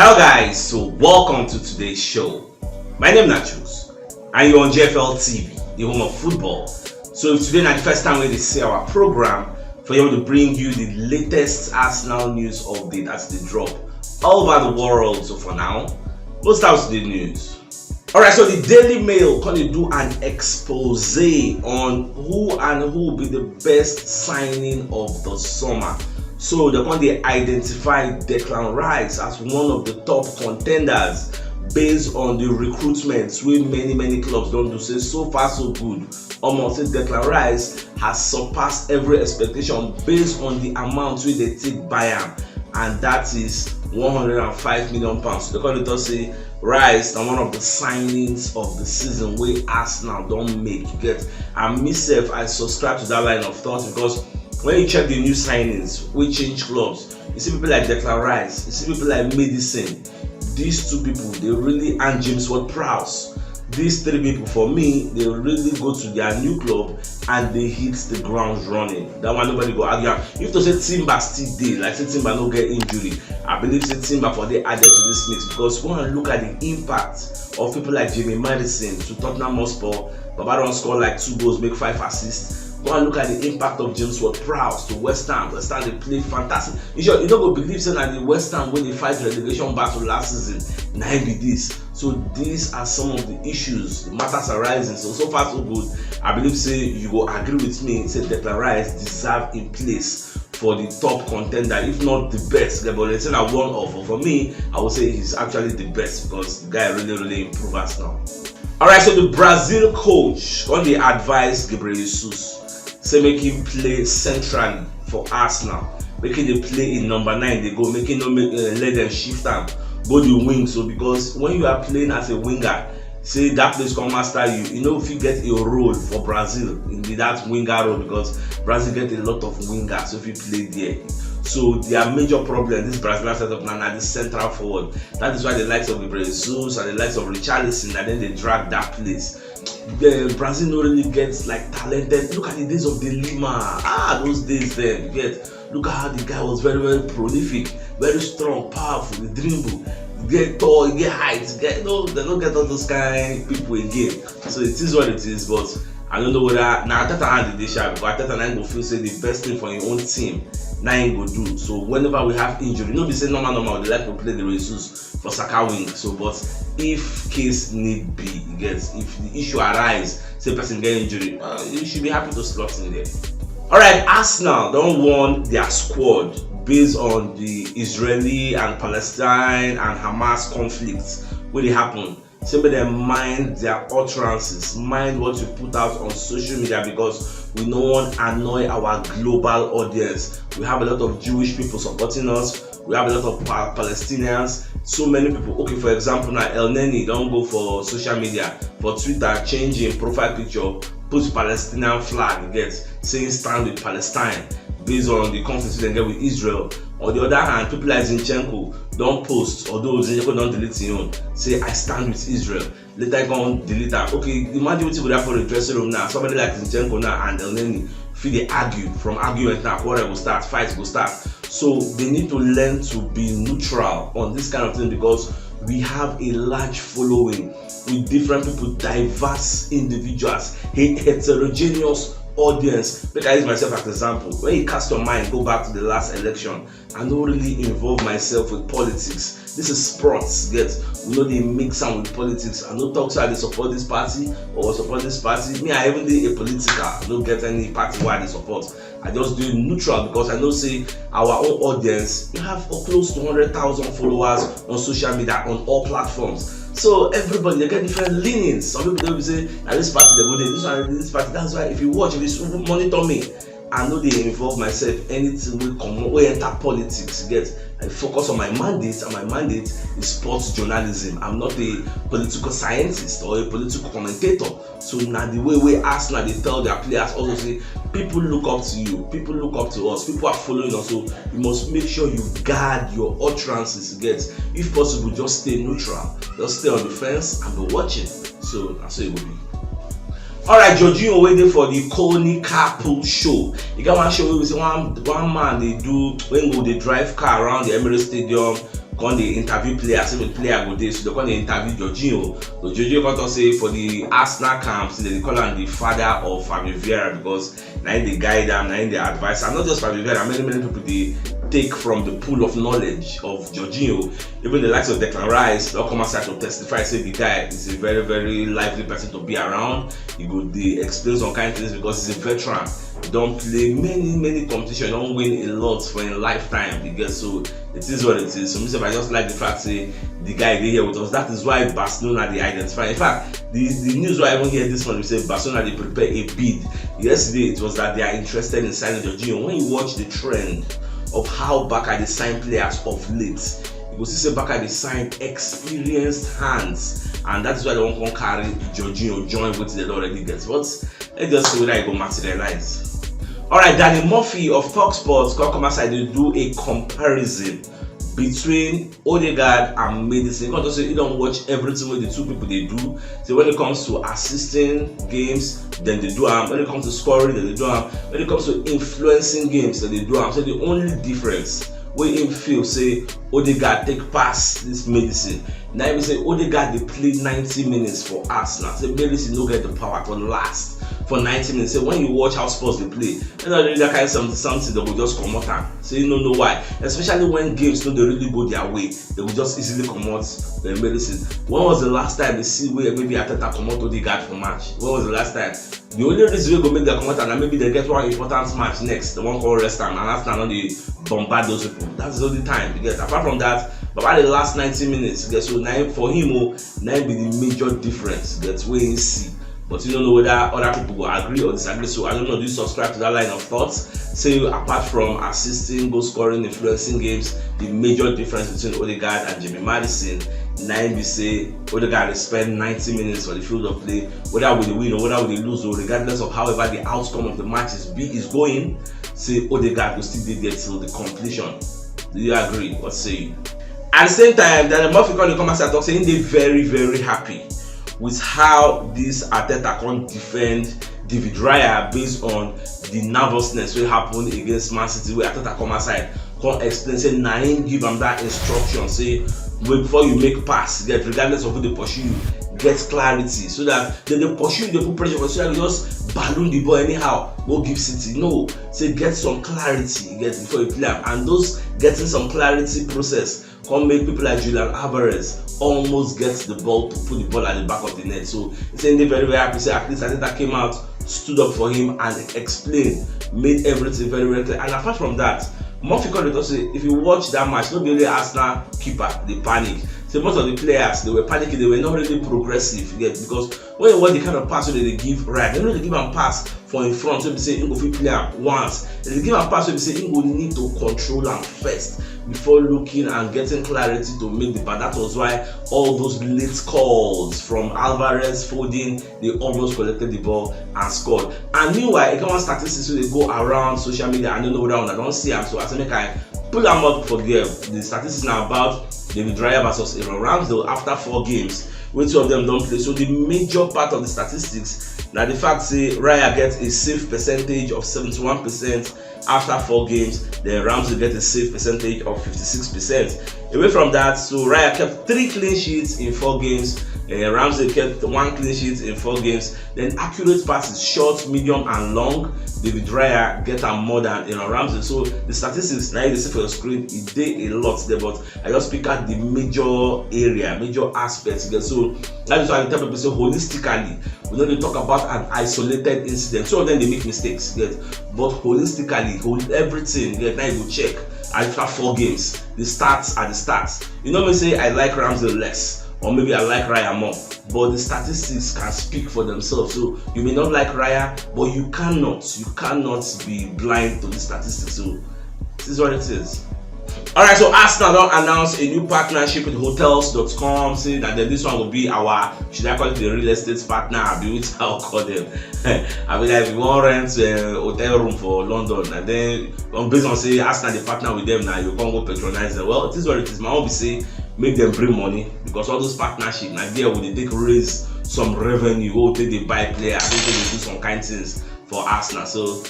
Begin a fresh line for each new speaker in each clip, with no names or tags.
Hello guys, so welcome to today's show. My name is CHUKS and you're on JFL TV, the home of football. So if today is the first time we see our program, for you to bring you the latest Arsenal news update as they drop all over the world. So for now, we'll start with the news. Alright, so the Daily Mail going to do an expose on who will be the best signing of the summer. So they're going to identify Declan Rice as one of the top contenders based on the recruitments where many clubs don't do. Say so far so good. Almost Declan Rice has surpassed every expectation based on the amount where they take buy him, and that is £105 million. So they're going to say Rice and one of the signings of the season where Arsenal don't make. You get, and myself, I subscribe to that line of thought because when you check the new signings, we change clubs. You see people like Declan Rice, you see people like Maddison. These two people, they really, and James Ward-Prowse. These three people, for me, they really go to their new club and they hit the ground running. That one nobody go argue. If to say Timber still there, like say Timber no get injury, I believe say Timber for they added to this mix because when I look at the impact of people like Maddison to Tottenham Hotspur, Baba don't score like 2 goals, make 5 assists. Go and look at the impact of James Ward-Prowse to West Ham. West Ham, they play fantastic. You don't go believe saying that the West Ham when they fight relegation battle last season, 9 be this. So these are some of the issues, the matters arising. So far so good. I believe say you will agree with me. Say Declan Rice deserve in place for the top contender, if not the best. But let's say that one offer for me, I would say he's actually the best because the guy really improved us now. Alright, so the Brazil coach on the advice Gabriel Jesus. Say make him play centrally for Arsenal, making they play in number 9. They go making no let them shift them go the wing. So because when you are playing as a winger, say that place come master you. You know if you get a role for Brazil in that winger role because Brazil get a lot of wingers. So if you play there, so their major problem this Brazilian setup now are the central forward. That is why the likes of Jesus and the likes of Richarlison and then they drag that place. The Brazil not really gets like talented. Look at the days of De Lima. Those days then you get. Look at how the guy was very prolific, very strong, powerful. The dribble, get tall, get height, they don't get all those kind of people again. So it is what it is. But I don't know whether now Arteta had the shot because Arteta now go feel say the best thing for your own team. Now he go do. So whenever we have injury, nobody say normal, they like to play the Jesus for Saka wing. So but if case need be, if the issue arise, say person get injury, you should be happy to slot in there. Alright, Arsenal don't want their squad based on the Israeli and Palestine and Hamas conflicts where they happen. Simply they mind their utterances, mind what you put out on social media because we don't want to annoy our global audience. We have a lot of Jewish people supporting us. We have a lot of Palestinians. So many people. Okay, for example, now El Neni don't go for social media, for Twitter, changing profile picture, put Palestinian flag, saying stand with Palestine based on the conflict they get with Israel. On the other hand, people like Zinchenko don't post, although Zinchenko don't delete his own, say I stand with Israel. Later go on delete that. Okay, imagine what you would have for the dressing room now. Somebody like Zinchenko now and El Neni feel they argue. From argument now, quarrel will start, fight will start. So they need to learn to be neutral on this kind of thing because we have a large following with different people, diverse individuals, a heterogeneous audience. Make I use myself as an example. When you cast your mind, go back to the last election. I don't really involve myself with politics. This is sports. We know they mix am with politics. I don't talk so they support this party or support this party. Me, I even do a political. I don't get any party why they support. I just do it neutral because I know say our own audience, you have close to 100,000 followers on social media on all platforms. So everybody they get different leanings. Some people they will say, "Now this party they go there, this one, this party." That's why if you watch, if you monitor me, I know they involve myself anything will come we enter politics. I focus on my mandate, and my mandate is sports journalism. I'm not a political scientist or a political commentator. So now the way Arsenal they tell their players also say people look up to you, people look up to us, people are following us. So you must make sure you guard your utterances. If possible, just stay neutral, just stay on the fence and be watching. So that's how it will be. Alright, Jorginho waiting for the Coney Carpool show. You got one show where we see one man they do when they drive car around the Emirates Stadium, Come they interview players, even player go there, so they come they interview Jorginho. So Jorginho come to say for the Arsenal camp, so they call him the father of Fabio Vieira, because now they guide them, now they advise, and not just Fabio Vieira, many people they take from the pool of knowledge of Jorginho. Even the likes of Declan Rice, they'll come outside to testify, say the guy is a very, very lively person to be around. He could explain some kind of things because he's a veteran. He don't play many competitions, don't win a lot for a lifetime. Because so it is what it is. So myself, I just like the fact say the guy they here with us. That is why Barcelona they identify. In fact, the news why I even hear this one, we say Barcelona they prepare a bid. Yesterday it was that they are interested in signing Jorginho. When you watch the trend of how Barca they sign players of late, you will see Barca they sign experienced hands, and that's why they won't come carry Jorginho join what they already get. But let's just see whether it will materialize. Alright, Danny Murphy of Talk Sports come outside to do a comparison between Ødegaard and Maddison. You can't just say you don't watch everything what the two people they do. So when it comes to assisting games, then they do them. When it comes to scoring, then they do them. When it comes to influencing games, then they do them. So the only difference where him feel say Ødegaard take pass this Maddison. Now even say Ødegaard they play 90 minutes for Arsenal. So Maddison no get the power to last for 90 minutes. So when you watch how Spurs they play, you know that kind of something that will just come out. So you don't know why. Especially when games don't really go their way, they will just easily come out the Maddison. When was the last time they see where maybe Ateta come out Ødegaard for match? When was the last time? The only reason we go make them come out and maybe they get one important match next, the one called rest time, and that's not the bombard those people. That's the only time. Because apart from that, but by the last 90 minutes, so now for him, now be the major difference. That's where you see. But you don't know whether other people will agree or disagree. So I don't know, do you subscribe to that line of thoughts? Say apart from assisting, goal scoring, influencing games, the major difference between Ødegaard and Jamie Maddison, now we say Ødegaard will spend 90 minutes for the field of play, whether we win or whether we lose, or regardless of however the outcome of the match is going, say Ødegaard will still be there till the completion. Do you agree? What say you? At the same time, then Murphy come and talk saying they're very, very happy with how this Arteta can defend David Raya based on the nervousness will happen against Man City, where Arteta come aside, come explain, say Naim give them that instruction, say wait before you make pass, get regardless of who they pursue you, get clarity, so that they pursue you, they put pressure, so that you just balloon the ball anyhow, go give City. No, say get some clarity, get before you play, and those getting some clarity process can make people like Julian Alvarez almost get the ball to put the ball at the back of the net. So it's saying they very, very happy. Say at least Arteta came out, stood up for him and explained, made everything very, very clear. And apart from that, Murphy called it also, if you watch that match, not only Arsenal keeper, they panic. So most of the players, they were panicking, they were not really progressive yet, because when you watch the kind of pass that they give right, they don't really give a pass for in front, so they say Ingo fit play once. They give a pass, so they say Ingo need to control them first before looking and getting clarity to make the pass. That was why all those late calls from Alvarez, Foden, they almost collected the ball and scored. And meanwhile, it comes statistics so they go around social media. I don't know that one, I don't see them, so I think I pull them up for them. The statistics now about David Raya versus Aaron Ramsdale after 4 games, when 2 of them don't play. So the major part of the statistics, now the fact say Raya gets a save percentage of 71% after 4 games, then Ramsdale gets a save percentage of 56%. Away from that, so Raya kept 3 clean sheets in 4 games. Ramsdale kept 1 clean sheet in 4 games. Then accurate passes, short, medium, and long, David Raya get more than Ramsdale. So the statistics now you see for your screen, it did a lot there, but I just pick out the major area, major aspects. So that is why I tell people, say holistically, we don't talk about an isolated incident. Some of them they make mistakes, but holistically, everything, now you go check after 4 games. The stats are the stats. You know me say I like Ramsdale less, or maybe I like Raya more, but the statistics can speak for themselves. So you may not like Raya, but you cannot be blind to the statistics. So this is what it is. Alright, so Arsenal now announced a new partnership with hotels.com, saying that this one will be our, should I call it the real estate partner? I'll be with I'll call them. I mean, like, we want rent a hotel room for London, and then based on say Arsenal the partner with them now, you can't go patronize them. Well, this is what it is. My own be say make them bring money, because all those partnerships now there will they take raise some revenue, go take they buy players, they do some kind of things for Arsenal. So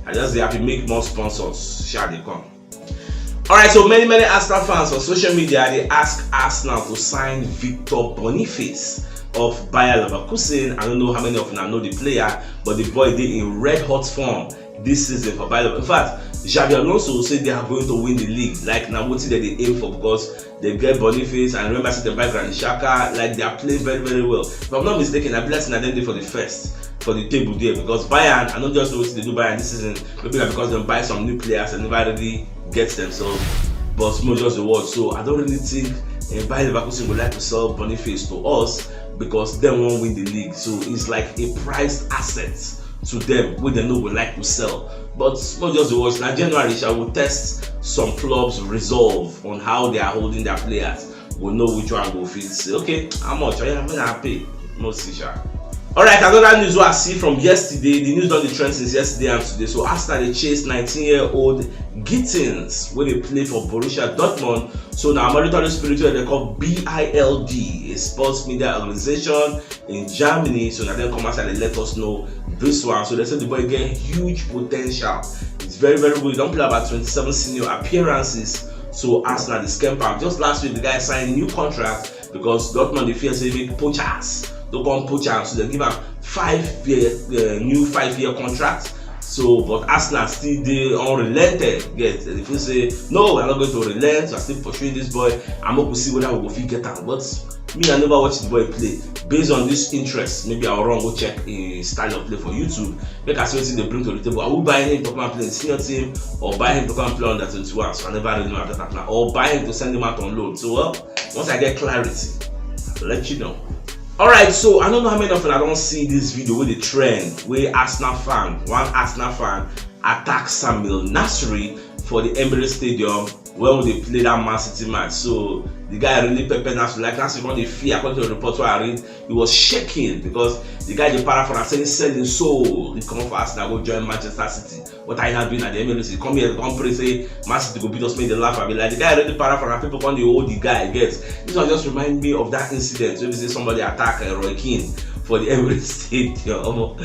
I just say happy make more sponsors, shall they come. Alright, so many Arsenal fans on social media, they ask Arsenal to sign Victor Boniface of Bayer Leverkusen. I don't know how many of you know the player, but the boy did in red hot form this season for Bayer Leverkusen. In fact, Xabi Alonso said they are going to win the league. Like now, what they aim for, because they get Boniface and remember the background Xhaka, like they are playing very well. If I'm not mistaken, I believe they're for the first for the table there, because Bayern, I don't just know what they do Bayern this season, maybe because they buy some new players and never really gets themselves, but small just the word. So I don't really think Bayer Leverkusen would like to sell Boniface to us, because they won't win the league. So it's like a prized asset to them, where they know we like to sell. But small just the word. Now January, I will test some clubs' resolve on how they are holding their players. We'll know which one will fit. Say, okay, how much? I'm gonna pay. No see. Alright, another news what I see from yesterday. The news on the trend since yesterday and today. So Arsenal they chased 19-year-old Gittins when they play for Borussia Dortmund. So now monitoring spiritual they call BILD, a sports media organization in Germany. So now they come outside and let us know this one. So they said the boy get huge potential. It's very good. He don't play about 27 senior appearances. So Arsenal the scamper. Just last week the guy signed a new contract because Dortmund they fear say make poachers. Don't come poachers, so they give him 5-year new 5-year contract. So but Arsenal still they unrelented. Get if you say no, we're not going to relent, we're still pursuing this boy. I'm going to see whether we will fit get him. But me, I never watched the boy play. Based on this interest, maybe I'll run go check his style of play for YouTube. Make us see what they bring to the table. I will buy him to come and play in the senior team, or buy him to come and play on that 21. So I never really know after that now. Or buy him to send him out on loan. So well, once I get clarity, I'll let you know. Alright, so I don't know how many of you I don't see this video with the trend where one Arsenal fan attacked Samuel Nasri for the Emirates Stadium when they played that Man City match. So the guy really peppered Nasri, like Nasri from the fear, according to the report I read, he was shaking because the guy the para for saying selling soul. He come up for Arsenal, go join Manchester City. What I have been at the Emirates, he come here, come pray, say Man City go beat us, make the laugh. I be like the guy really para for people come the hold the guy gets. This one just remind me of that incident. So if you say somebody attack Roy Keane for the Emirates Stadium.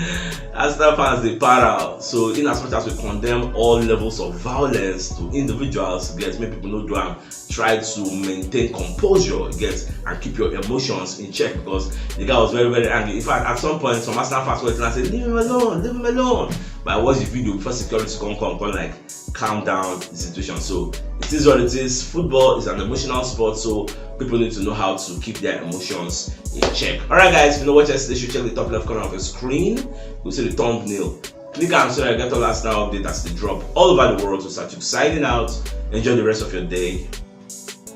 Arsenal fans they para. So in as much as we condemn all levels of violence to individuals, make people know do try to maintain composure, and keep your emotions in check, because the guy was very angry. In fact, at some point some Arsenal fans were and said, leave him alone. But I watched the video before security come like calm down the situation. So it is what it is. Football is an emotional sport, so people need to know how to keep their emotions in check. Alright guys, if you know what yesterday, you should check the top left corner of your screen. You'll see the thumbnail. Click on so I get all Arsenal update as they drop all over the world. So CHUKS signing out. Enjoy the rest of your day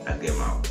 and get out.